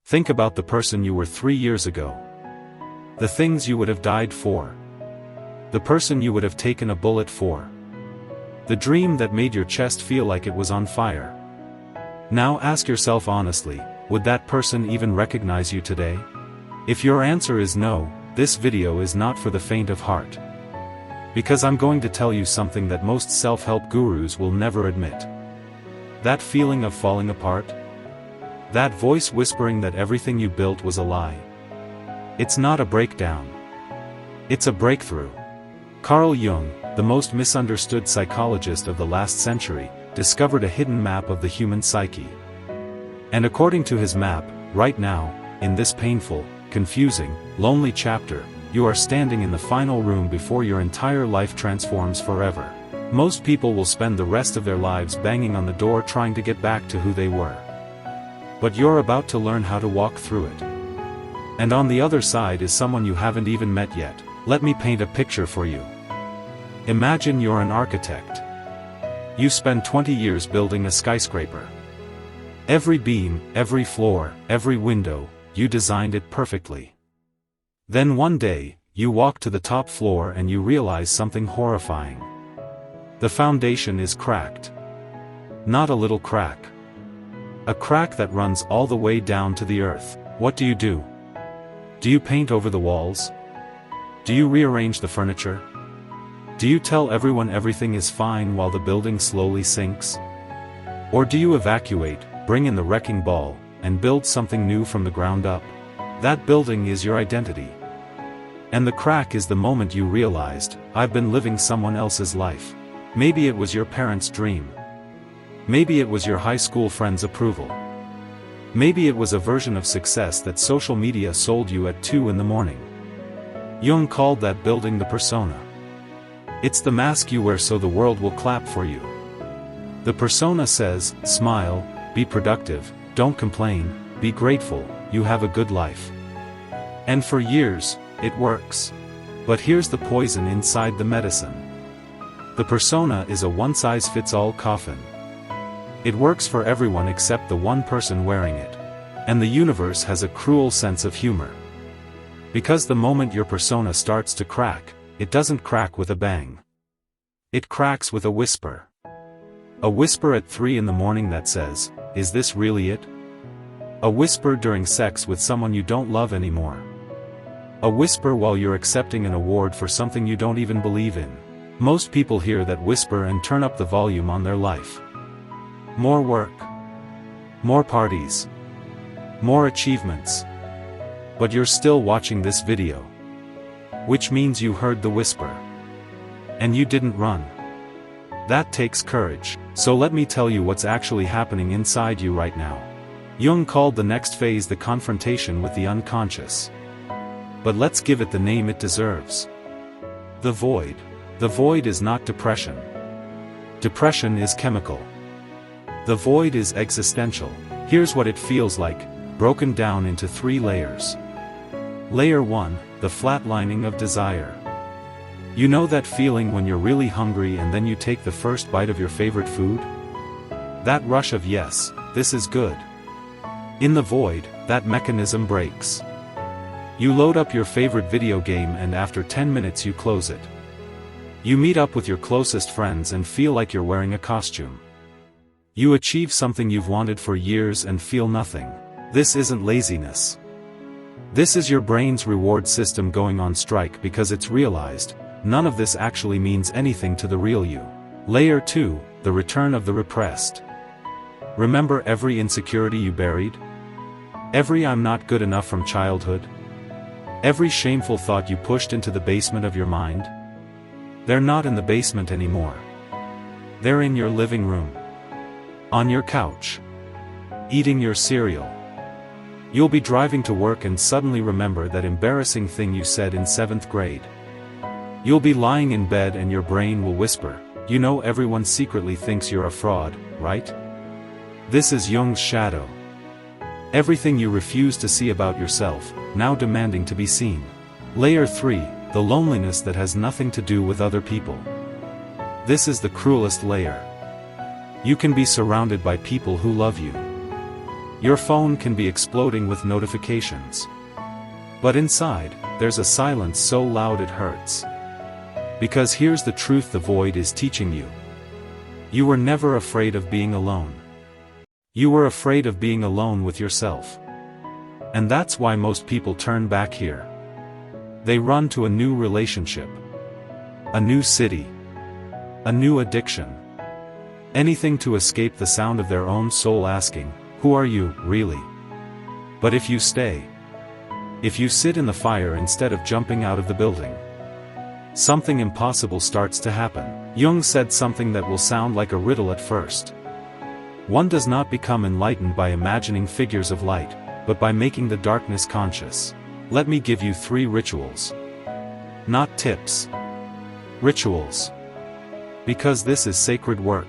Think about the person you were 3 years ago. The things you would have died for. The person you would have taken a bullet for. The dream that made your chest feel like it was on fire. Now ask yourself honestly, would that person even recognize you today? If your answer is no, this video is not for the faint of heart. Because I'm going to tell you something that most self-help gurus will never admit. That feeling of falling apart? That voice whispering that everything you built was a lie. It's not a breakdown. It's a breakthrough. Carl Jung, the most misunderstood psychologist of the last century, discovered a hidden map of the human psyche. And according to his map, right now, in this painful, confusing, lonely chapter, you are standing in the final room before your entire life transforms forever. Most people will spend the rest of their lives banging on the door trying to get back to who they were. But you're about to learn how to walk through it. And on the other side is someone you haven't even met yet. Let me paint a picture for you. Imagine you're an architect. You spend 20 years building a skyscraper. Every beam, every floor, every window, you designed it perfectly. Then one day, you walk to the top floor and you realize something horrifying. The foundation is cracked. Not a little crack. A crack that runs all the way down to the earth. What do? Do you paint over the walls? Do you rearrange the furniture? Do you tell everyone everything is fine while the building slowly sinks? Or do you evacuate, bring in the wrecking ball, and build something new from the ground up? That building is your identity. And the crack is the moment you realized, I've been living someone else's life. Maybe it was your parents' dream. Maybe it was your high school friend's approval. Maybe it was a version of success that social media sold you at 2 in the morning. Jung called that building the persona. It's the mask you wear so the world will clap for you. The persona says, smile, be productive, don't complain, be grateful, you have a good life. And for years, it works. But here's the poison inside the medicine. The persona is a one-size-fits-all coffin. It works for everyone except the one person wearing it. And the universe has a cruel sense of humor. Because the moment your persona starts to crack, it doesn't crack with a bang. It cracks with a whisper. A whisper at 3 in the morning that says, is this really it? A whisper during sex with someone you don't love anymore. A whisper while you're accepting an award for something you don't even believe in. Most people hear that whisper and turn up the volume on their life. More work. More parties. More achievements. But you're still watching this video. Which means you heard the whisper. And you didn't run. That takes courage. So let me tell you what's actually happening inside you right now. Jung called the next phase the confrontation with the unconscious. But let's give it the name it deserves. The void. The void is not depression. Depression is chemical. The void is existential. Here's what it feels like, broken down into 3 layers. Layer 1, the flatlining of desire. You know that feeling when you're really hungry and then you take the first bite of your favorite food? That rush of yes, this is good. In the void, that mechanism breaks. You load up your favorite video game and after 10 minutes you close it. You meet up with your closest friends and feel like you're wearing a costume. You achieve something you've wanted for years and feel nothing. This isn't laziness. This is your brain's reward system going on strike because it's realized, none of this actually means anything to the real you. Layer 2, the return of the repressed. Remember every insecurity you buried? Every I'm not good enough from childhood? Every shameful thought you pushed into the basement of your mind? They're not in the basement anymore. They're in your living room. On your couch. Eating your cereal. You'll be driving to work and suddenly remember that embarrassing thing you said in 7th grade. You'll be lying in bed and your brain will whisper, you know everyone secretly thinks you're a fraud, right? This is Jung's shadow. Everything you refuse to see about yourself, now demanding to be seen. Layer 3, the loneliness that has nothing to do with other people. This is the cruelest layer. You can be surrounded by people who love you. Your phone can be exploding with notifications. But inside, there's a silence so loud it hurts. Because here's the truth the void is teaching you. You were never afraid of being alone. You were afraid of being alone with yourself. And that's why most people turn back here. They run to a new relationship. A new city. A new addiction. Anything to escape the sound of their own soul asking, "Who are you, really?" But if you stay, if you sit in the fire instead of jumping out of the building, something impossible starts to happen. Jung said something that will sound like a riddle at first. One does not become enlightened by imagining figures of light, but by making the darkness conscious. Let me give you 3 rituals. Not tips. Rituals. Because this is sacred work.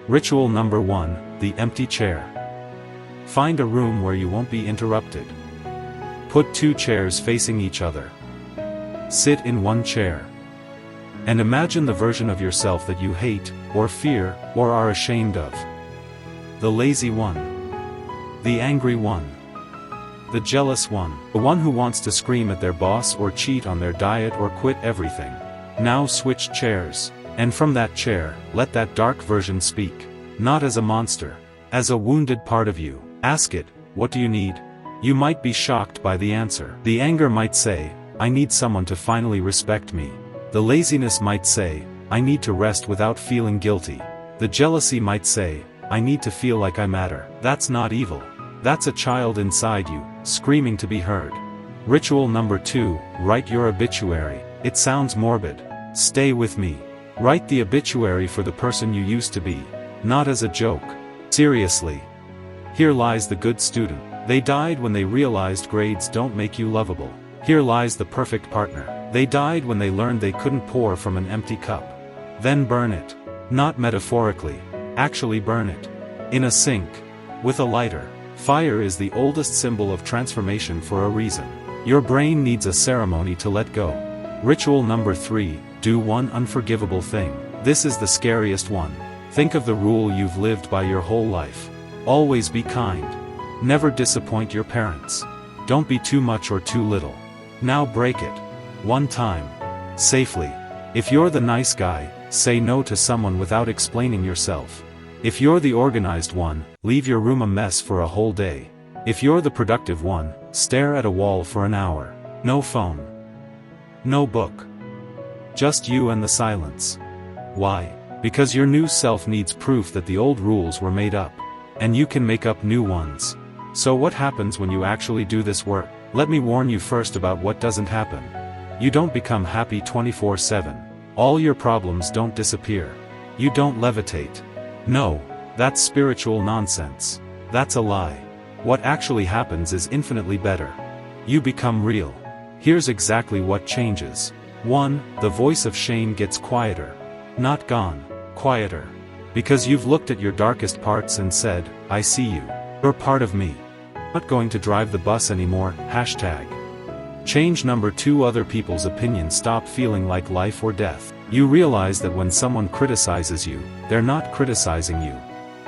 Ritual number 1, the empty chair. Find a room where you won't be interrupted. Put 2 chairs facing each other. Sit in one chair. And imagine the version of yourself that you hate, or fear, or are ashamed of. The lazy one. The angry one. The jealous one. The one who wants to scream at their boss or cheat on their diet or quit everything. Now switch chairs. And from that chair, let that dark version speak. Not as a monster. As a wounded part of you. Ask it, "What do you need?" You might be shocked by the answer. The anger might say, "I need someone to finally respect me." The laziness might say, "I need to rest without feeling guilty." The jealousy might say, "I need to feel like I matter." That's not evil. That's a child inside you, screaming to be heard. Ritual number 2, write your obituary. It sounds morbid. Stay with me. Write the obituary for the person you used to be. Not as a joke. Seriously. Here lies the good student. They died when they realized grades don't make you lovable. Here lies the perfect partner. They died when they learned they couldn't pour from an empty cup. Then burn it. Not metaphorically. Actually burn it. In a sink. With a lighter. Fire is the oldest symbol of transformation for a reason. Your brain needs a ceremony to let go. Ritual number 3, do one unforgivable thing. This is the scariest one. Think of the rule you've lived by your whole life. Always be kind. Never disappoint your parents. Don't be too much or too little. Now break it. One time. Safely. If you're the nice guy, say no to someone without explaining yourself. If you're the organized one, leave your room a mess for a whole day. If you're the productive one, stare at a wall for an hour. No phone. No book. Just you and the silence. Why? Because your new self needs proof that the old rules were made up. And you can make up new ones. So what happens when you actually do this work? Let me warn you first about what doesn't happen. You don't become happy 24/7. All your problems don't disappear. You don't levitate. No, that's spiritual nonsense. That's a lie. What actually happens is infinitely better. You become real. Here's exactly what changes. 1. The voice of shame gets quieter. Not gone. Quieter. Because you've looked at your darkest parts and said, "I see you. You're part of me. Not going to drive the bus anymore." Hashtag. Change number 2, other people's opinions stop feeling like life or death. You realize that when someone criticizes you, they're not criticizing you.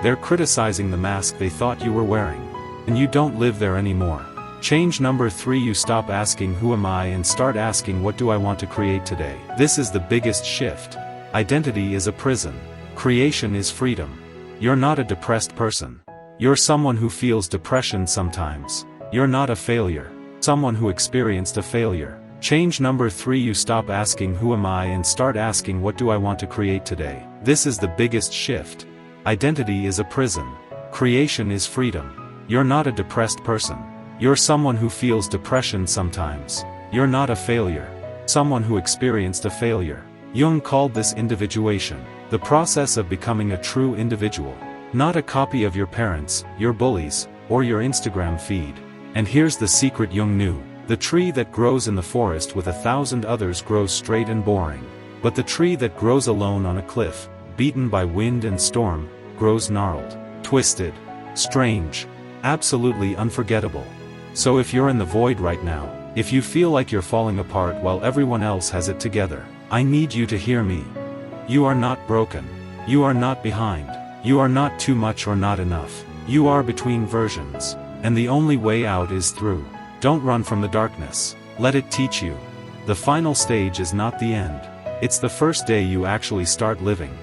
They're criticizing the mask they thought you were wearing. And you don't live there anymore. Change number 3, you stop asking "Who am I?" and start asking "What do I want to create today?" This is the biggest shift. Identity is a prison. Creation is freedom. You're not a depressed person. You're someone who feels depression sometimes. You're not a failure. Someone who experienced a failure. Change number 3, you stop asking "Who am I?" and start asking "What do I want to create today?" This is the biggest shift. Identity is a prison. Creation is freedom. You're not a depressed person. You're someone who feels depression sometimes. You're not a failure. Someone who experienced a failure. Jung called this individuation. The process of becoming a true individual. Not a copy of your parents, your bullies, or your Instagram feed. And here's the secret Jung knew. The tree that grows in the forest with 1,000 others grows straight and boring. But the tree that grows alone on a cliff, beaten by wind and storm, grows gnarled, twisted, strange, absolutely unforgettable. So if you're in the void right now, if you feel like you're falling apart while everyone else has it together, I need you to hear me. You are not broken. You are not behind. You are not too much or not enough. You are between versions. And the only way out is through. Don't run from the darkness. Let it teach you. The final stage is not the end. It's the first day you actually start living.